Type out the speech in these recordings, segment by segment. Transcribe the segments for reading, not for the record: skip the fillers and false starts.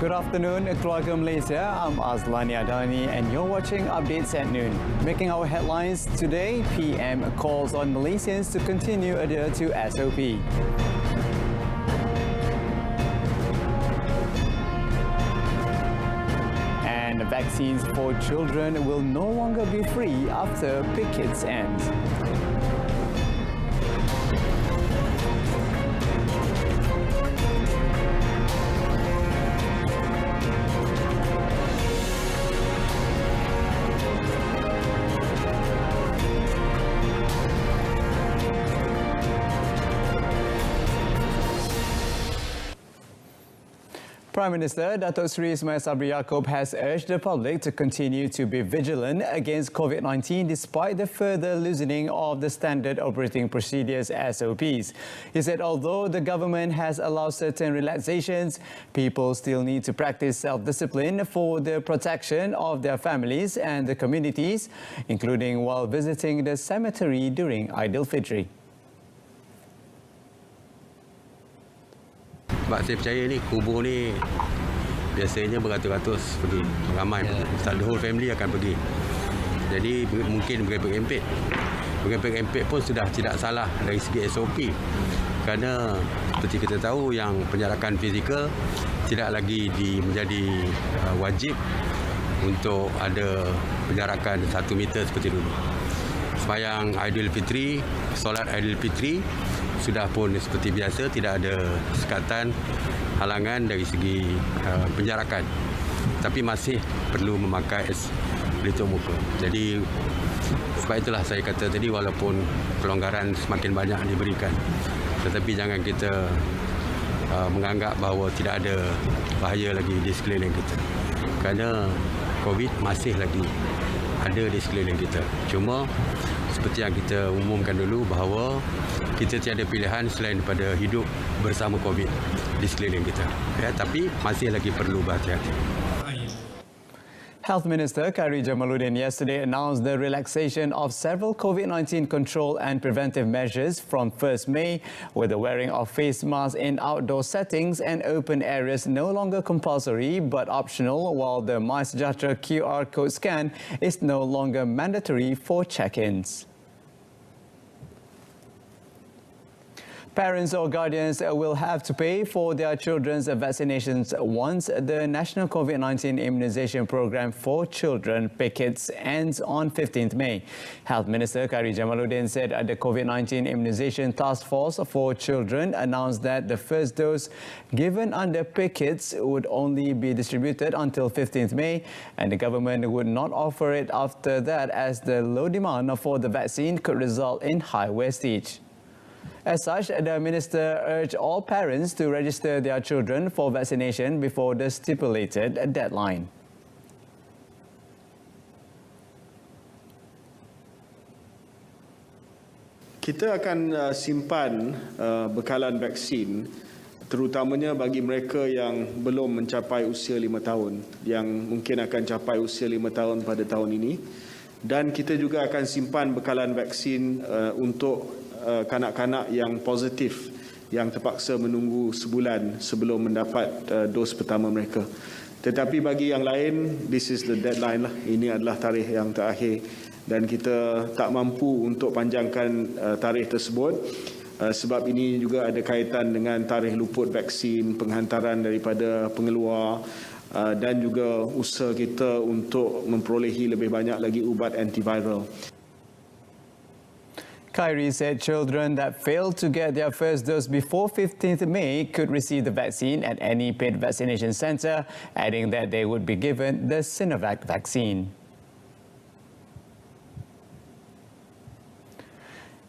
Good afternoon, Keluarga Malaysia. I'm Azlani Adani and you're watching Updates at Noon. Making our headlines today, PM calls on Malaysians to continue adhere to SOP. And vaccines for children will no longer be free after pickets end. Prime Minister Datuk Seri Semasa has urged the public to continue to be vigilant against COVID-19 despite the further loosening of the Standard Operating Procedures SOPs. He said although the government has allowed certain relaxations, people still need to practice self-discipline for the protection of their families and the communities, including while visiting the cemetery during Aidilfitri. Sebab saya percaya ni kubur ni biasanya beratus-ratus pergi, ramai pergi. The whole family akan pergi. Jadi mungkin berempet-empet. Berempet-empet pun sudah tidak salah dari segi SOP. Kerana seperti kita tahu yang penjarakan fizikal tidak lagi menjadi wajib untuk ada penjarakan 1 meter seperti dulu. Sembahyang Aidilfitri, solat Aidilfitri sudah pun seperti biasa, tidak ada sekatan halangan dari segi penjarakan, tapi masih perlu memakai pelitup muka. Jadi sebab itulah saya kata tadi, walaupun pelonggaran semakin banyak diberikan, tetapi jangan kita menganggap bahawa tidak ada bahaya lagi di sekeliling kita, kerana COVID masih lagi ada di sekeliling kita. Cuma seperti yang kita umumkan dulu bahawa kita tiada pilihan selain daripada hidup bersama COVID di sekeliling kita. Ya, tapi masih lagi perlu berhati-hati. Health Minister Khairi Jamaluddin yesterday announced the relaxation of several COVID-19 control and preventive measures from 1st May, with the wearing of face masks in outdoor settings and open areas no longer compulsory but optional, while the MySejahtera QR code scan is no longer mandatory for check-ins. Parents or guardians will have to pay for their children's vaccinations once the National COVID-19 Immunisation Program for Children pickets ends on 15th May. Health Minister Khairi Jamaluddin said the COVID-19 Immunisation Task Force for Children announced that the first dose given under pickets would only be distributed until 15th May, and the government would not offer it after that, as the low demand for the vaccine could result in high wastage. As such, the minister urged all parents to register their children for vaccination before the stipulated deadline. Kita akan simpan bekalan vaksin terutamanya bagi mereka yang belum mencapai usia 5 tahun, yang mungkin akan capai usia 5 tahun pada tahun ini. Dan kita juga akan simpan bekalan vaksin untuk kanak-kanak yang positif yang terpaksa menunggu sebulan sebelum mendapat dos pertama mereka. Tetapi bagi yang lain, this is the deadline lah. Ini adalah tarikh yang terakhir dan kita tak mampu untuk panjangkan tarikh tersebut sebab ini juga ada kaitan dengan tarikh luput vaksin, penghantaran daripada pengeluar dan juga usaha kita untuk memperolehi lebih banyak lagi ubat antiviral. Khairi said children that failed to get their first dose before 15th May could receive the vaccine at any paid vaccination centre, adding that they would be given the Sinovac vaccine.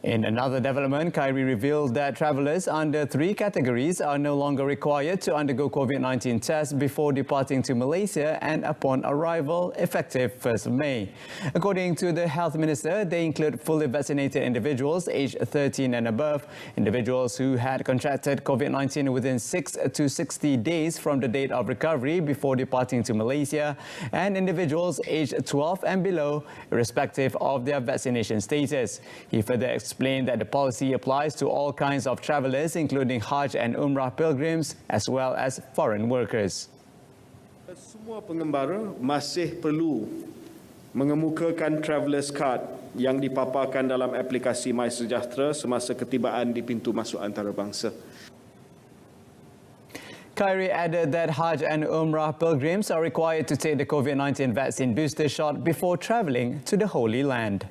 In another development, Khairi revealed that travellers under 3 categories are no longer required to undergo COVID-19 tests before departing to Malaysia and upon arrival, effective 1st May. According to the Health Minister, they include fully vaccinated individuals aged 13 and above, individuals who had contracted COVID-19 within 6 to 60 days from the date of recovery before departing to Malaysia, and individuals aged 12 and below, irrespective of their vaccination status. He further explained that the policy applies to all kinds of travellers, including Hajj and Umrah pilgrims, as well as foreign workers. Semua pengembara masih perlu mengemukakan traveller's card yang dipaparkan dalam aplikasi MySejahtera semasa ketibaan di pintu masuk antarabangsa. Khairi added that Hajj and Umrah pilgrims are required to take the COVID-19 vaccine booster shot before travelling to the Holy Land.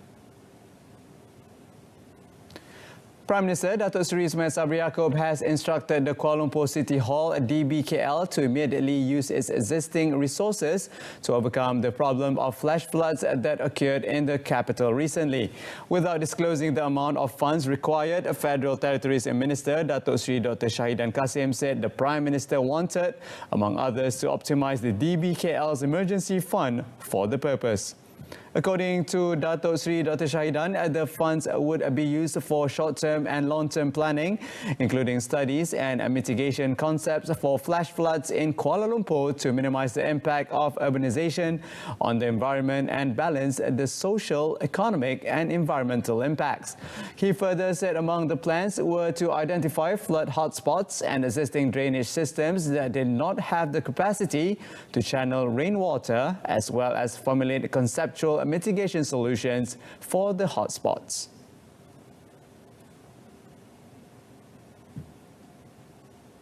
Prime Minister Datuk Seri Ismail Sabri Yaakob has instructed the Kuala Lumpur City Hall DBKL to immediately use its existing resources to overcome the problem of flash floods that occurred in the capital recently. Without disclosing the amount of funds required, Federal Territories Minister Datuk Seri Dr. Shahidan Kasim said the Prime Minister wanted, among others, to optimise the DBKL's emergency fund for the purpose. According to Datuk Seri Dr. Shahidan, the funds would be used for short-term and long-term planning, including studies and mitigation concepts for flash floods in Kuala Lumpur to minimise the impact of urbanisation on the environment and balance the social, economic and environmental impacts. He further said among the plans were to identify flood hotspots and existing drainage systems that did not have the capacity to channel rainwater, as well as formulate conceptual mitigation solutions for the hotspots.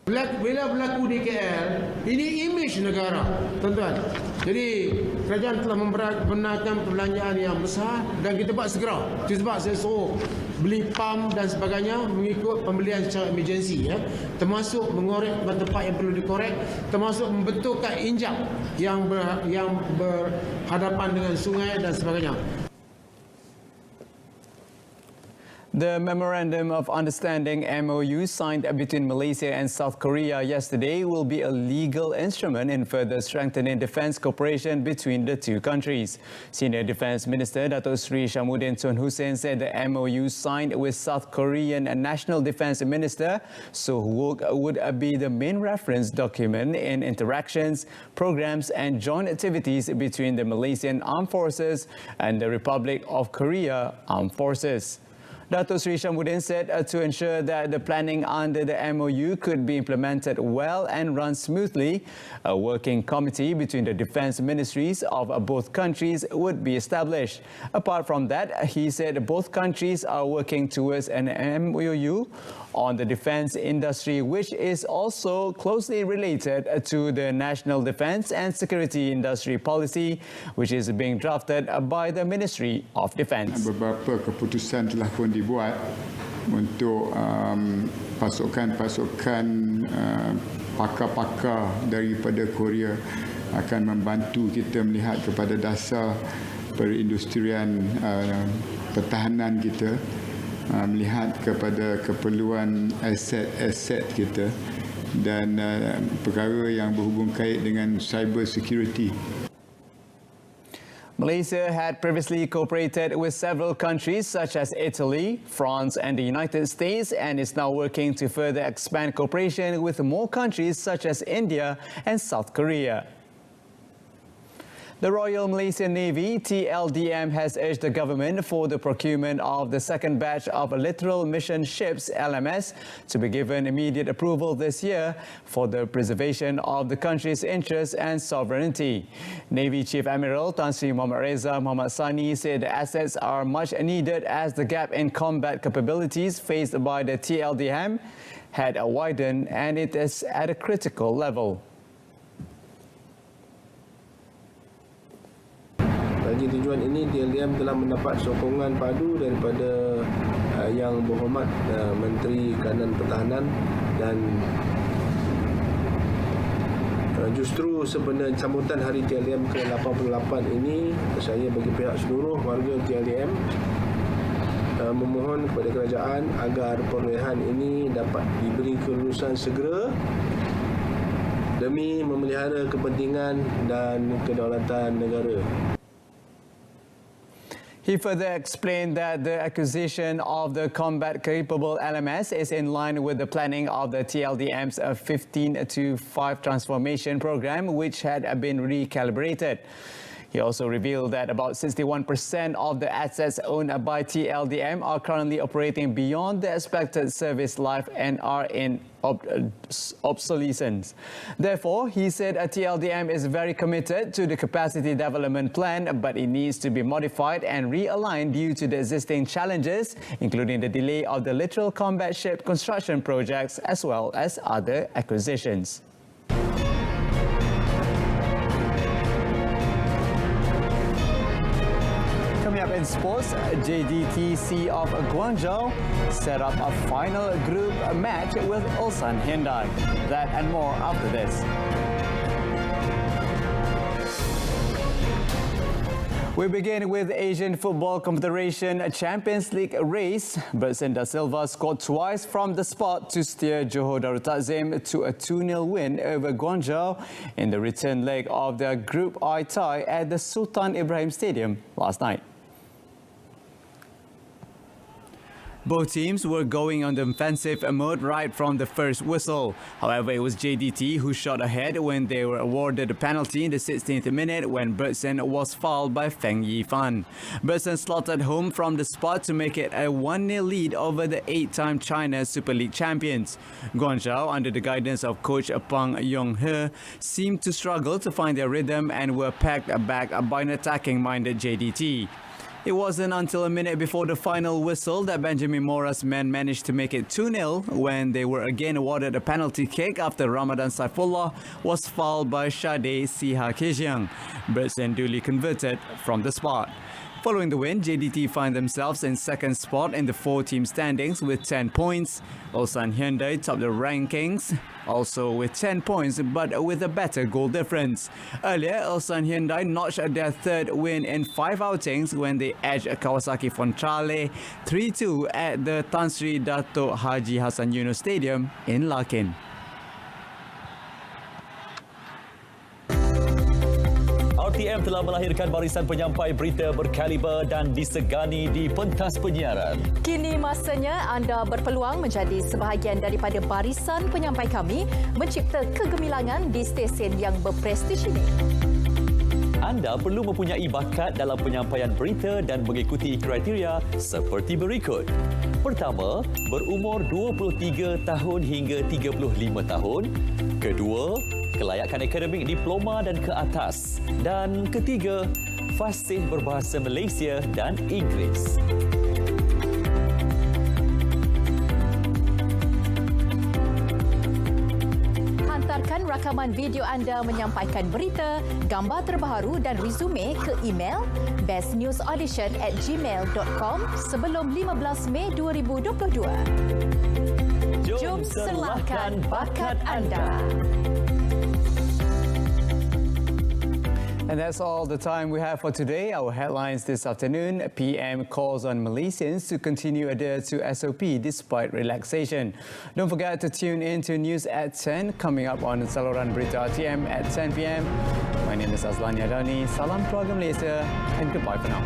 Bila berlaku di KL, ini imej negara, tuan-tuan. Jadi kerajaan telah membenarkan perbelanjaan yang besar dan kita buat segera. Itu sebab saya suruh beli pam dan sebagainya mengikut pembelian secara emergency, ya. Termasuk mengorek tempat yang perlu dikorek, termasuk membetulkan injak yang berhadapan dengan sungai dan sebagainya. The Memorandum of Understanding MOU signed between Malaysia and South Korea yesterday will be a legal instrument in further strengthening defence cooperation between the two countries. Senior Defence Minister Datuk Seri Syamuddin Tun Hussein said the MOU signed with South Korean National Defence Minister Soh Wook would be the main reference document in interactions, programs and joint activities between the Malaysian Armed Forces and the Republic of Korea Armed Forces. Datuk Seri Syamuddin said to ensure that the planning under the MOU could be implemented well and run smoothly, a working committee between the defence ministries of both countries would be established. Apart from that, he said both countries are working towards an MOU on the defence industry, which is also closely related to the National Defence and Security Industry Policy, which is being drafted by the Ministry of Defence. Beberapa keputusan telah pun dibuat untuk pasukan pakar-pakar daripada Korea akan membantu kita melihat kepada dasar perindustrian pertahanan kita, melihat kepada keperluan aset-aset kita dan perkara yang berhubung kait dengan cyber security. Malaysia had previously cooperated with several countries such as Italy, France and the United States and is now working to further expand cooperation with more countries such as India and South Korea. The Royal Malaysian Navy, TLDM, has urged the government for the procurement of the second batch of littoral mission ships, LMS, to be given immediate approval this year for the preservation of the country's interests and sovereignty. Navy Chief Admiral Tan Sri Muhammad Reza Muhammad Sani said the assets are much needed as the gap in combat capabilities faced by the TLDM had widened and it is at a critical level. Bagi tujuan ini, TLDM telah mendapat sokongan padu daripada Yang Berhormat Menteri Kanan Pertahanan dan justru sebenarnya sambutan Hari TLDM ke-88 ini, saya bagi pihak seluruh warga TLDM memohon kepada kerajaan agar perolehan ini dapat diberi kelulusan segera demi memelihara kepentingan dan kedaulatan negara. He further explained that the acquisition of the combat-capable LMS is in line with the planning of the TLDM's 15-5 transformation program, which had been recalibrated. He also revealed that about 61% of the assets owned by TLDM are currently operating beyond the expected service life and are in obsolescence. Therefore, he said TLDM is very committed to the capacity development plan, but it needs to be modified and realigned due to the existing challenges, including the delay of the littoral combat ship construction projects as well as other acquisitions. Coming up in sports, JDTC of Guangzhou set up a final group match with Ulsan Hyundai. That and more after this. We begin with Asian Football Confederation Champions League race. Bersin da Silva scored twice from the spot to steer Johor Darul Takzim to a 2-0 win over Guangzhou in the return leg of their Group I tie at the Sultan Ibrahim Stadium last night. Both teams were going on the offensive mode right from the first whistle. However, it was JDT who shot ahead when they were awarded a penalty in the 16th minute when Bersin was fouled by Feng Yifan. Bersin slotted home from the spot to make it a 1-0 lead over the 8-time China Super League champions. Guangzhou, under the guidance of coach Pang Yong-he, seemed to struggle to find their rhythm and were packed back by an attacking-minded JDT. It wasn't until a minute before the final whistle that Benjamin Mora's men managed to make it 2-0 when they were again awarded a penalty kick after Ramadan Saifullah was fouled by Shade Siha Kejiang. Bersin duly converted from the spot. Following the win, JDT find themselves in second spot in the 4-team standings with 10 points. Ulsan Hyundai top the rankings, also with 10 points but with a better goal difference. Earlier, Ulsan Hyundai notched their third win in 5 outings when they edged Kawasaki Fontrale 3-2 at the Tan Sri Dato' Haji Hassan Yunus Stadium in Larkin. RTM telah melahirkan barisan penyampai berita berkaliber dan disegani di pentas penyiaran. Kini masanya anda berpeluang menjadi sebahagian daripada barisan penyampai kami mencipta kegemilangan di stesen yang berprestij ini. Anda perlu mempunyai bakat dalam penyampaian berita dan mengikuti kriteria seperti berikut. Pertama, berumur 23 tahun hingga 35 tahun. Kedua, kelayakan akademik diploma dan ke atas. Dan ketiga, fasih berbahasa Malaysia dan Inggeris. Hantarkan rakaman video anda menyampaikan berita, gambar terbaru dan resume ke email bestnewsaudition@gmail.com sebelum 15 Mei 2022. Jom selahkan bakat anda. And that's all the time we have for today. Our headlines this afternoon: PM calls on Malaysians to continue adhere to SOP despite relaxation. Don't forget to tune in to News at 10 coming up on saluran Berita RTM at 10 p.m. My name is Azlan Yadani. Salam keluarga Malaysia and goodbye for now.